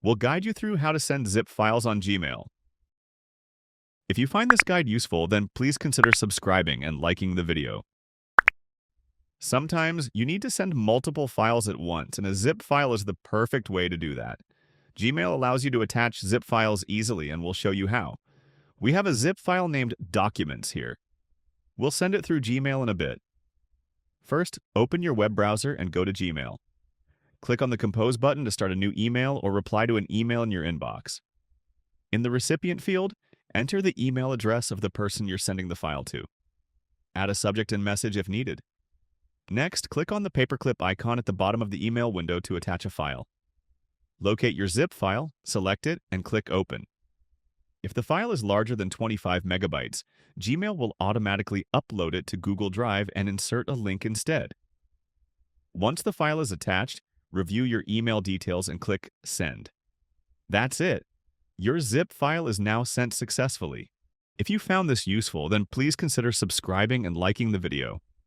We'll guide you through how to send zip files on Gmail. If you find this guide useful, then please consider subscribing and liking the video. Sometimes you need to send multiple files at once, and a zip file is the perfect way to do that. Gmail allows you to attach zip files easily, and we'll show you how. We have a zip file named Documents here. We'll send it through Gmail in a bit. First, open your web browser and go to Gmail. Click on the Compose button to start a new email or reply to an email in your inbox. In the recipient field, enter the email address of the person you're sending the file to. Add a subject and message if needed. Next, click on the paperclip icon at the bottom of the email window to attach a file. Locate your zip file, select it, and click Open. If the file is larger than 25 megabytes, Gmail will automatically upload it to Google Drive and insert a link instead. Once the file is attached, review your email details and click Send. That's it. Your zip file is now sent successfully. If you found this useful, then please consider subscribing and liking the video.